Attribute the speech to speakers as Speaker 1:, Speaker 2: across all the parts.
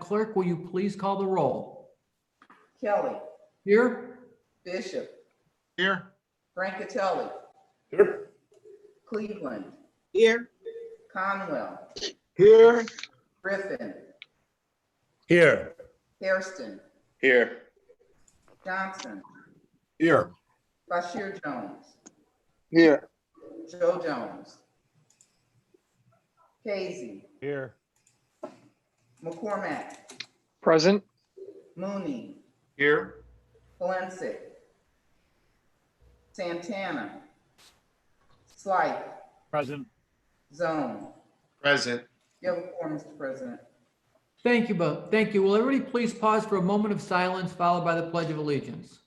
Speaker 1: Clerk, will you please call the roll?
Speaker 2: Kelly,
Speaker 1: Here?
Speaker 2: Bishop,
Speaker 3: Here.
Speaker 2: Francatelli,
Speaker 3: Here.
Speaker 2: Cleveland,
Speaker 4: Here.
Speaker 2: Conwell,
Speaker 3: Here.
Speaker 2: Griffin,
Speaker 3: Here.
Speaker 2: Hairston,
Speaker 3: Here.
Speaker 2: Johnson,
Speaker 3: Here.
Speaker 2: Bashir Jones,
Speaker 3: Here.
Speaker 2: Joe Jones, Casey,
Speaker 3: Here.
Speaker 2: McCormack,
Speaker 5: Present.
Speaker 2: Mooney,
Speaker 3: Here.
Speaker 2: Valencic, Santana, Slight,
Speaker 3: Present.
Speaker 2: Zone.
Speaker 3: Present.
Speaker 2: You have a quorum, Mr. President.
Speaker 1: Thank you both. Thank you. Will everybody please pause for a moment of silence followed by the Pledge of Allegiance?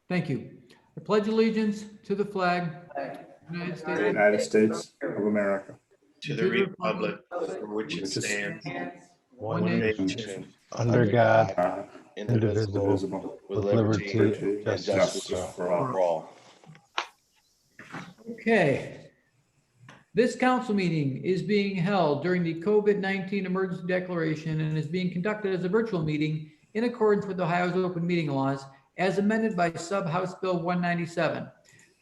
Speaker 1: Thank you. I pledge allegiance to the flag of the United
Speaker 6: The
Speaker 1: States.
Speaker 6: United States of America,
Speaker 3: To the republic for which it stands,
Speaker 1: One
Speaker 3: one
Speaker 1: nation,
Speaker 3: nation,
Speaker 7: under God,
Speaker 6: God,
Speaker 7: indivisible,
Speaker 6: indivisible,
Speaker 7: with
Speaker 6: liberty
Speaker 7: liberty
Speaker 6: and justice for all.
Speaker 1: Okay. This council meeting is being held during the COVID-19 emergency declaration and is being conducted as a virtual meeting in accordance with Ohio's open meeting laws as amended by Sub-House Bill 197.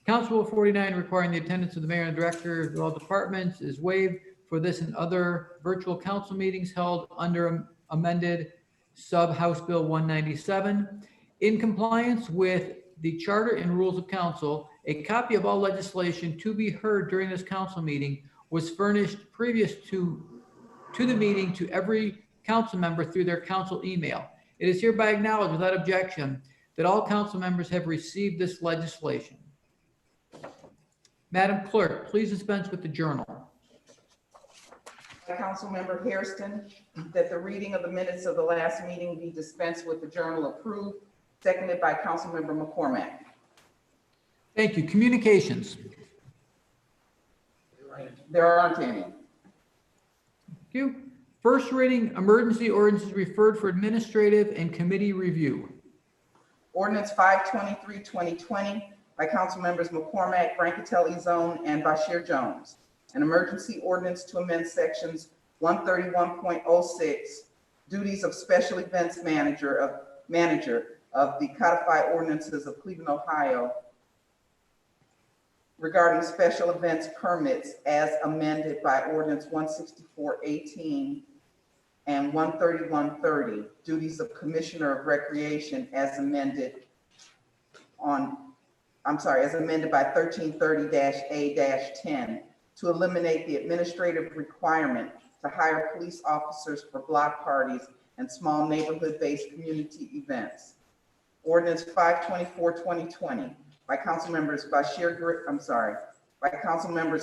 Speaker 1: Council Bill 49 requiring the attendance of the mayor and director of all departments is waived for this and other virtual council meetings held under amended Sub-House Bill 197. In compliance with the charter and rules of council, a copy of all legislation to be heard during this council meeting was furnished previous to the meeting to every council member through their council email. It is hereby acknowledged without objection that all council members have received this legislation. Madam Clerk, please dispense with the journal.
Speaker 2: By Councilmember Hairston, that the reading of the minutes of the last meeting be dispensed with the journal approved, seconded by Councilmember McCormack.
Speaker 1: Thank you. Communications.
Speaker 2: There aren't any.
Speaker 1: Thank you. First reading, emergency ordinances referred for administrative and committee review.
Speaker 2: Ordinance 523, 2020 by Councilmembers McCormack, Francatelli, Zone, and Bashir Jones. An emergency ordinance to amend sections 131.06, duties of special events manager of the codified ordinances of Cleveland, Ohio, regarding special events permits as amended by ordinance 164-18 and 131-30, duties of Commissioner of Recreation as amended as amended by 1330-A-10 to eliminate the administrative requirement to hire police officers for block parties and small neighborhood-based community events. Ordinance 524-2020 by Councilmembers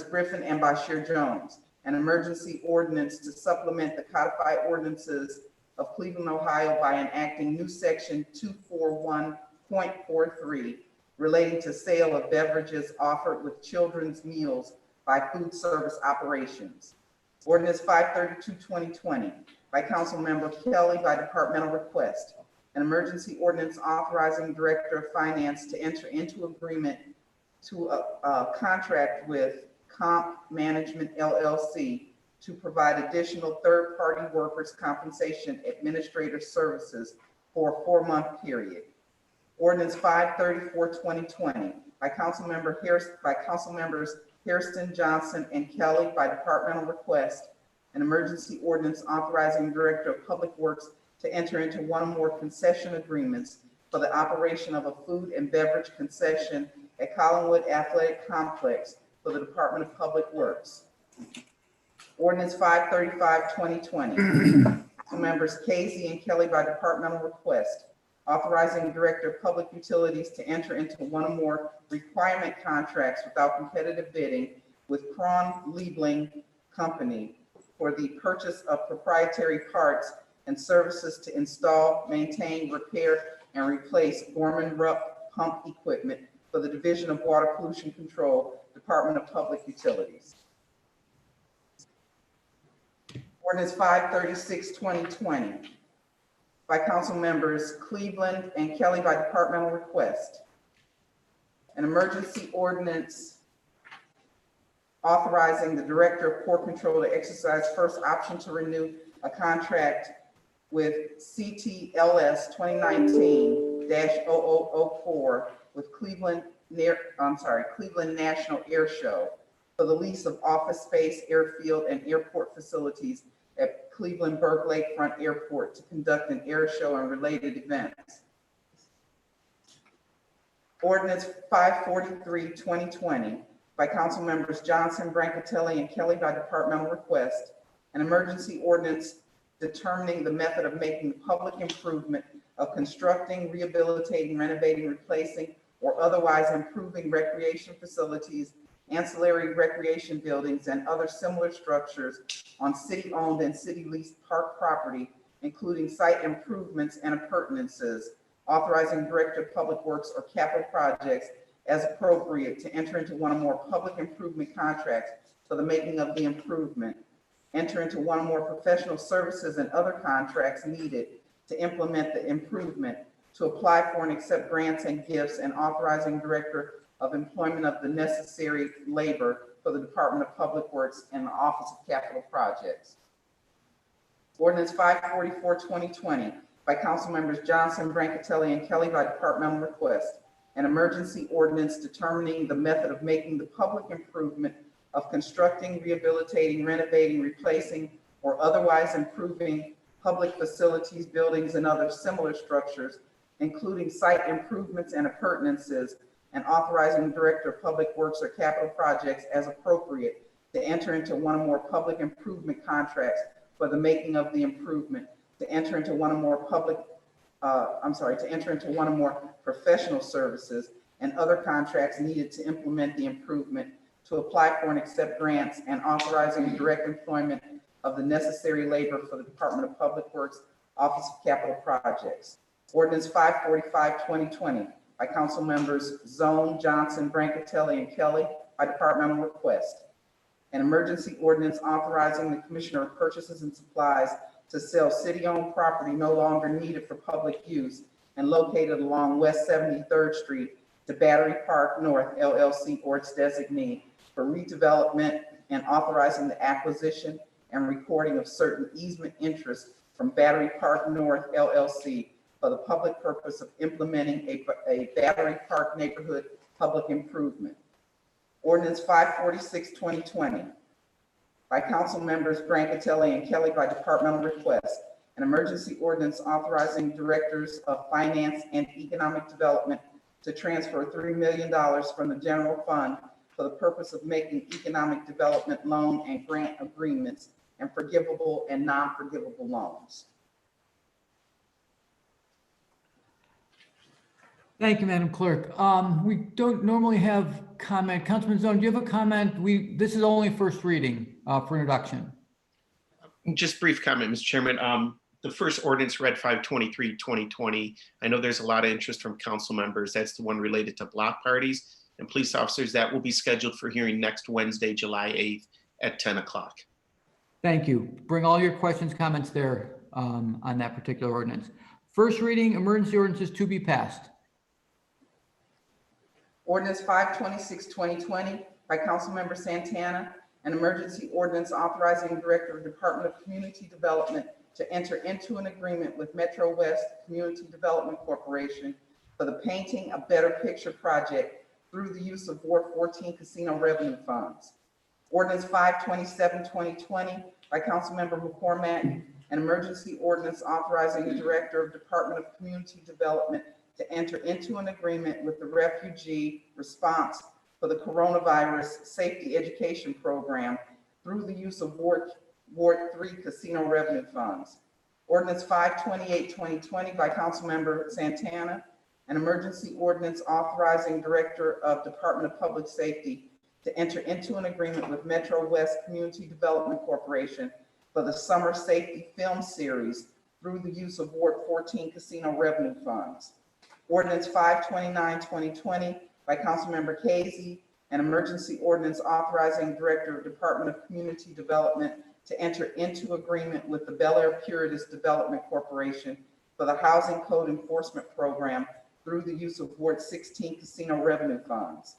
Speaker 2: Griffin and Bashir Jones, an emergency ordinance to supplement the codified ordinances of Cleveland, Ohio by enacting new section 241.43 relating to sale of beverages offered with children's meals by food service operations. Ordinance 532-2020 by Councilmember Kelly by departmental request, an emergency ordinance authorizing Director of Finance to enter into agreement to a contract with Comp Management LLC to provide additional third-party workers' compensation administrator services for a 4-month period. Ordinance 534-2020 by Councilmembers Hairston, Johnson, and Kelly by departmental request, an emergency ordinance authorizing the Director of Public Works to enter into one or more concession agreements for the operation of a food and beverage concession at Collinwood Athletic Complex for the Department of Public Works. Ordinance 535-2020. Members Casey and Kelly by departmental request, authorizing the Director of Public Utilities to enter into one or more requirement contracts without competitive bidding with Cron Liebling Company for the purchase of proprietary parts and services to install, maintain, repair, and replace Gorman-Rupp pump equipment for the Division of Water Pollution Control, Department of Public Utilities. Ordinance 536-2020 by Council Members Cleveland and Kelly by departmental request, An emergency ordinance authorizing the Director of Port Control to exercise first option to renew a contract with CTLS 2019-0004 with Cleveland National Air Show for the lease of office space, airfield, and airport facilities at Cleveland Burke Lakefront Airport to conduct an air show and related events. Ordinance 543, 2020 by council members Johnson, Brancatelli, and Kelly by departmental request. An emergency ordinance determining the method of making the public improvement of constructing, rehabilitating, renovating, replacing, or otherwise improving recreation facilities, ancillary recreation buildings, and other similar structures on city-owned and city-leased park property, including site improvements and appurtenances, authorizing Director of Public Works or capital projects as appropriate to enter into one or more public improvement contracts for the making of the improvement, enter into one or more professional services and other contracts needed to implement the improvement, to apply for and accept grants and gifts, and authorizing Director of Employment of the necessary labor for the Department of Public Works and the Office of Capital Projects. Ordinance 544, 2020 by council members Johnson, Brancatelli, and Kelly by departmental request. An emergency ordinance determining the method of making the public improvement of constructing, rehabilitating, renovating, replacing, or otherwise improving public facilities, buildings, and other similar structures, including site improvements and appurtenances, and authorizing the Director of Public Works or capital projects as appropriate to enter into one or more public improvement contracts for the making of the improvement, to enter into one or more professional services and other contracts needed to implement the improvement, to apply for and accept grants, and authorizing direct employment of the necessary labor for the Department of Public Works, Office of Capital Projects. Ordinance 545, 2020 by council members Zone, Johnson, Brancatelli, and Kelly by departmental request. An emergency ordinance authorizing the Commissioner of Purchases and Supplies to sell city-owned property no longer needed for public use and located along West 73rd Street to Battery Park North LLC or its designee for redevelopment, and authorizing the acquisition and recording of certain easement interests from Battery Park North LLC for the public purpose of implementing a Battery Park neighborhood public improvement. Ordinance 546, 2020 by council members Brancatelli and Kelly by departmental request. An emergency ordinance authorizing directors of finance and economic development to transfer $3 million from the general fund for the purpose of making economic development loan and grant agreements and forgivable and non-forgivable loans.
Speaker 1: Thank you, Madam Clerk. We don't normally have comment. Councilman Zone, do you have a comment? This is only first reading for introduction.
Speaker 4: Just brief comment, Mr. Chairman. The first ordinance read 523, 2020. I know there's a lot of interest from council members. That's the one related to block parties and police officers. That will be scheduled for hearing next Wednesday, July 8th at 10 o'clock.
Speaker 1: Thank you. Bring all your questions, comments there on that particular ordinance. First reading, emergency ordinances to be passed.
Speaker 2: Ordinance 526, 2020 by Councilmember Santana, an emergency ordinance authorizing the Director of Department of Community Development to enter into an agreement with Metro West Community Development Corporation for the Painting a Better Picture project through the use of Ward 14 casino revenue funds. Ordinance 527, 2020 by Councilmember McCormack, an emergency ordinance authorizing the Director of Department of Community Development to enter into an agreement with the Refugee Response for the Coronavirus Safety Education Program through the use of Ward 3 casino revenue funds. Ordinance 528, 2020 by Councilmember Santana, an emergency ordinance authorizing Director of Department of Public Safety to enter into an agreement with Metro West Community Development Corporation for the Summer Safety Film Series through the use of Ward 14 casino revenue funds. Ordinance 529, 2020 by Councilmember Casey, an emergency ordinance authorizing Director of Department of Community Development to enter into agreement with the Bel Air Puritas Development Corporation for the Housing Code Enforcement Program through the use of Ward 16 casino revenue funds.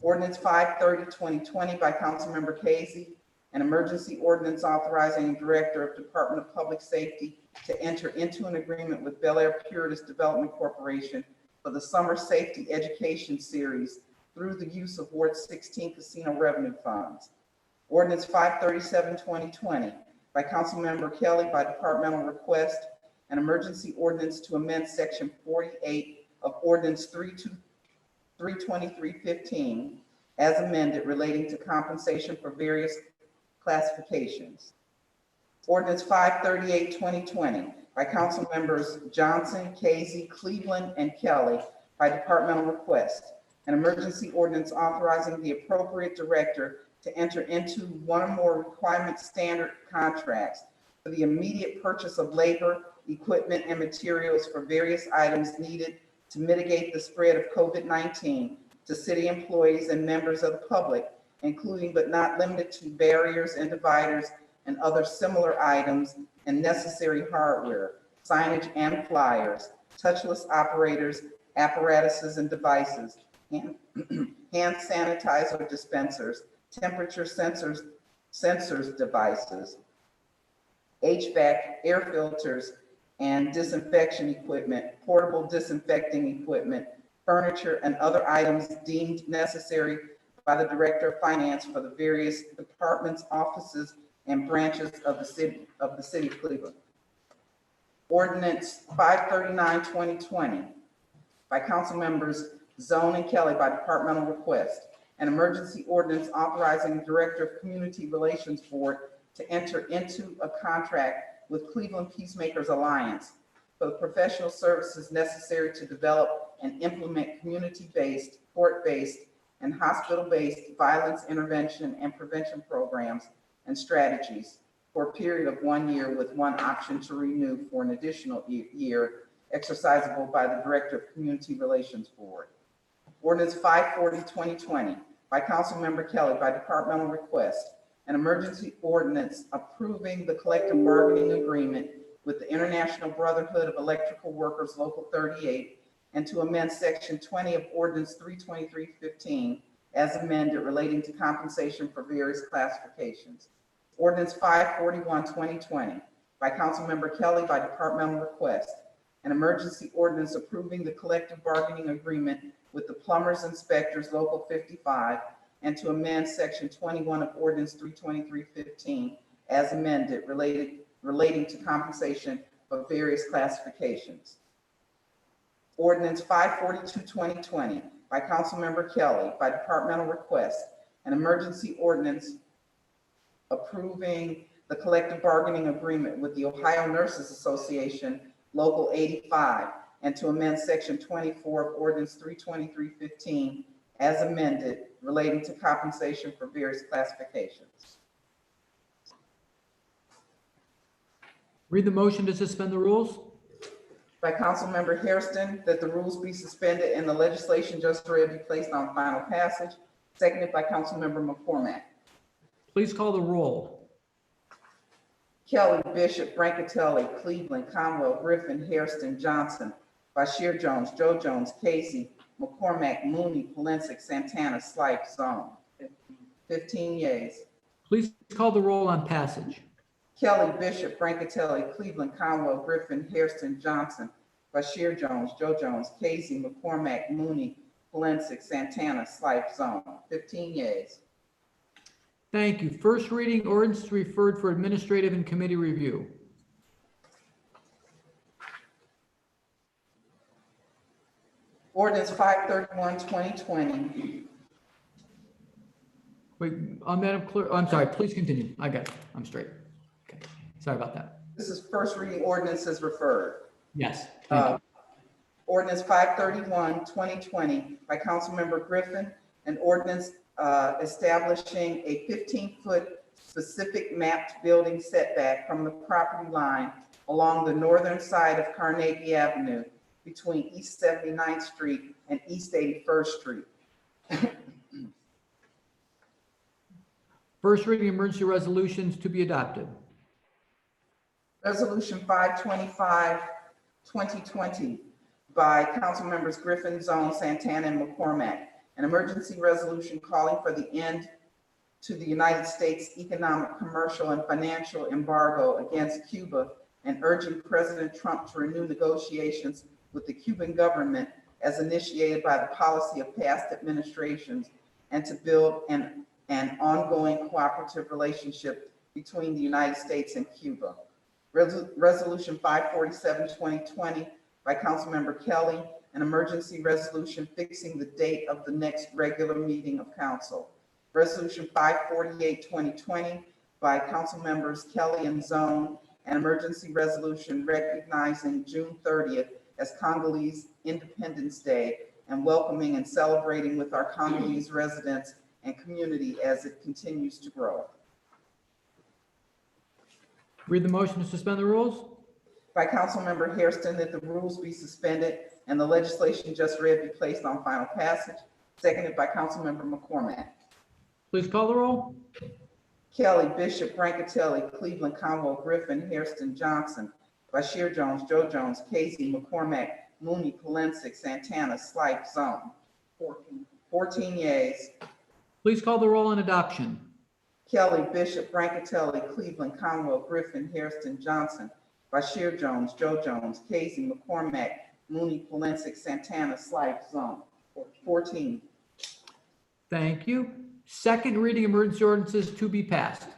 Speaker 2: Ordinance 530-2020 by Councilmember Casey, an emergency ordinance authorizing the Director of Department of Public Safety to enter into an agreement with Bel Air Puritas Development Corporation for the Summer Safety Education Series through the use of Ward 16 casino revenue funds. Ordinance 537-2020 by Councilmember Kelly by departmental request, an emergency ordinance to amend Section 48 of Ordinance 32315 as amended relating to compensation for various classifications. Ordinance 538-2020 by Council Members Johnson, Casey, Cleveland, and Kelly by departmental request, an emergency ordinance authorizing the appropriate director to enter into one or more requirement standard contracts for the immediate purchase of labor, equipment, and materials for various items needed to mitigate the spread of COVID-19 to city employees and members of the public, including but not limited to barriers and dividers and other similar items and necessary hardware, signage and flyers, touchless operators, apparatuses and devices, hand sanitizer dispensers, temperature sensors devices, HVAC, air filters, and disinfection equipment, portable disinfecting equipment, furniture, and other items deemed necessary by the Director of Finance for the various departments, offices, and branches of the city of Cleveland. Ordinance 539-2020 by Council Members Zone and Kelly by departmental request, an emergency ordinance authorizing the Director of Community Relations Board to enter into a contract with Cleveland Peacemakers Alliance for the professional services necessary to develop and implement community-based, court-based, and hospital-based violence intervention and prevention programs and strategies for a period of 1 year with one option to renew for an additional year, exercisable by the Director of Community Relations Board. Ordinance 540-2020 by Councilmember Kelly by departmental request, an emergency ordinance approving the collective bargaining agreement with the International Brotherhood of Electrical Workers Local 38 and to amend Section 20 of Ordinance 32315 as amended relating to compensation for various classifications. Ordinance 541-2020 by Councilmember Kelly by departmental request, an emergency ordinance approving the collective bargaining agreement with the Plumbers Inspectors Local 55 and to amend Section 21 of Ordinance 32315 as amended relating to compensation for various classifications. Ordinance 542-2020 by Councilmember Kelly by departmental request, an emergency ordinance approving the collective bargaining agreement with the Ohio Nurses Association Local 85 and to amend Section 24 of Ordinance 32315 as amended relating to compensation for various classifications.
Speaker 1: Read the motion to suspend the rules.
Speaker 2: By Councilmember Hairston, that the rules be suspended and the legislation just read be placed on final passage. Seconded by Councilmember McCormack.
Speaker 1: Please call the roll.
Speaker 2: Kelly, Bishop, Brancatelli, Cleveland, Conwell, Griffin, Hairston, Johnson, Bashir Jones, Joe Jones, Casey, McCormack, Mooney, Polinsik, Santana, Slife, Zone. 15 yeas.
Speaker 1: Please call the roll on passage.
Speaker 2: Kelly, Bishop, Brancatelli, Cleveland, Conwell, Griffin, Hairston, Johnson, Bashir Jones, Joe Jones, Casey, McCormack, Mooney, Polinsik, Santana, Slife, Zone. 15 yeas.
Speaker 1: Thank you. First reading ordinance referred for administrative and committee review.
Speaker 2: Ordinance 531-2020.
Speaker 1: Wait, Madam Clerk, I'm sorry, please continue. I got it. I'm straight. Okay, sorry about that.
Speaker 2: This is first reading ordinance as referred.
Speaker 1: Yes, thank you.
Speaker 2: Ordinance 531-2020 by Councilmember Griffin, an ordinance establishing a 15-foot specific mapped building setback from the property line along the northern side of Carnegie Avenue between East 79th Street and East 81st Street.
Speaker 1: First reading emergency resolutions to be adopted.
Speaker 2: Resolution 525-2020 by council members Griffin, Zone, Santana, and McCormack. An emergency resolution calling for the end to the United States economic, commercial, and financial embargo against Cuba and urging President Trump to renew negotiations with the Cuban government as initiated by the policy of past administrations and to build an ongoing cooperative relationship between the United States and Cuba. Resolution 547-2020 by Councilmember Kelly, an emergency resolution fixing the date of the next regular meeting of council. Resolution 548-2020 by Council Members Kelly and Zone, an emergency resolution recognizing June 30th as Congolese Independence Day and welcoming and celebrating with our Congolese residents and community as it continues to grow.
Speaker 1: Read the motion to suspend the rules.
Speaker 2: By Councilmember Hairston, that the rules be suspended and the legislation just read be placed on final passage. Seconded by Councilmember McCormack.
Speaker 1: Please call the roll.
Speaker 2: Kelly, Bishop, Brancatelli, Cleveland, Conwell, Griffin, Hairston, Johnson, Bashir Jones, Joe Jones, Casey, McCormack, Mooney, Polensek, Santana, Slight, Zone. 14 yeas.
Speaker 1: Please call the roll on adoption.
Speaker 2: Kelly, Bishop, Brancatelli, Cleveland, Conwell, Griffin, Hairston, Johnson, Bashir Jones, Joe Jones, Casey, McCormack, Mooney, Polensek, Santana, Slight, Zone. 14.
Speaker 1: Thank you. Second reading emergency ordinances to be passed.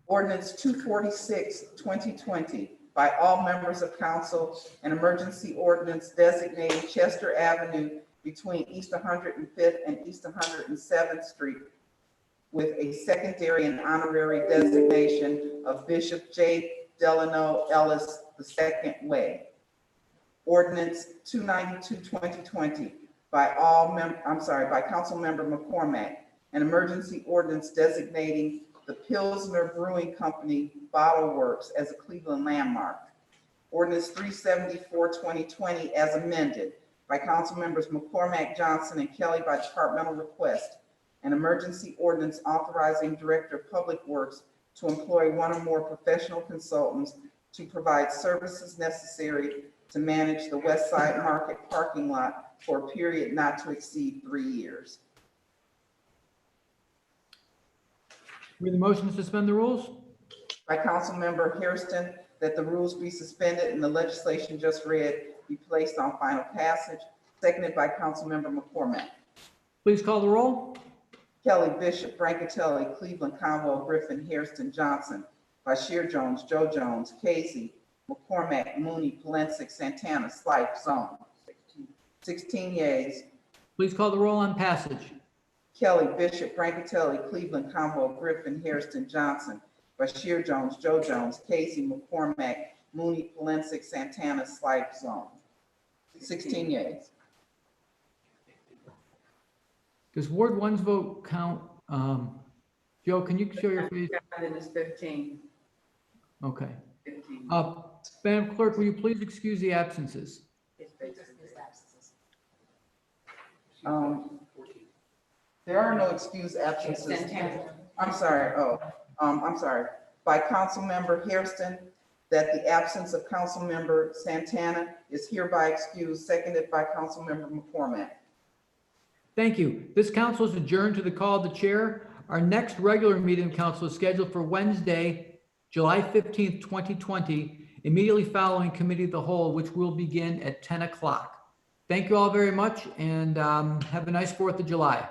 Speaker 2: Ordinance 246-2020 by all members of council, an emergency ordinance designating Chester Avenue between East 105th and East 107th Street with a secondary and honorary designation of Bishop J. Delano Ellis II Way. Ordinance 292-2020 by Council Member McCormack, an emergency ordinance designating the Pilsner Brewing Company Bottle Works as a Cleveland landmark. Ordinance 374-2020 as amended by Council Members McCormack, Johnson, and Kelly by departmental request. An emergency ordinance authorizing Director of Public Works to employ one or more professional consultants to provide services necessary to manage the West Side Market parking lot for a period not to exceed 3 years.
Speaker 1: Read the motion to suspend the rules.
Speaker 2: By Councilmember Hairston, that the rules be suspended and the legislation just read be placed on final passage. Seconded by Councilmember McCormack.
Speaker 1: Please call the roll.
Speaker 2: Kelly, Bishop, Brancatelli, Cleveland, Conwell, Griffin, Hairston, Johnson, Bashir Jones, Joe Jones, Casey, McCormack, Mooney, Polensek, Santana, Slight, Zone. 16 yeas.
Speaker 1: Please call the roll on passage.
Speaker 2: Kelly, Bishop, Brancatelli, Cleveland, Conwell, Griffin, Hairston, Johnson, Bashir Jones, Joe Jones, Casey, McCormack, Mooney, Polensek, Santana, Slight, Zone. 16 yeas.
Speaker 1: Does Ward 1's vote count? Joe, can you show your face?
Speaker 5: And it's 15.
Speaker 1: Okay.
Speaker 5: 15.
Speaker 1: Madam Clerk, will you please excuse the absences?
Speaker 2: There are no excused absences.
Speaker 5: Santana.
Speaker 2: I'm sorry, I'm sorry. By Councilmember Hairston, that the absence of Councilmember Santana is hereby excused, seconded by Councilmember McCormack.
Speaker 1: Thank you. This council is adjourned to the call of the chair. Our next regular meeting of council is scheduled for Wednesday, July 15th, 2020, immediately following Committee of the Whole, which will begin at 10 o'clock. Thank you all very much and have a nice 4th of July.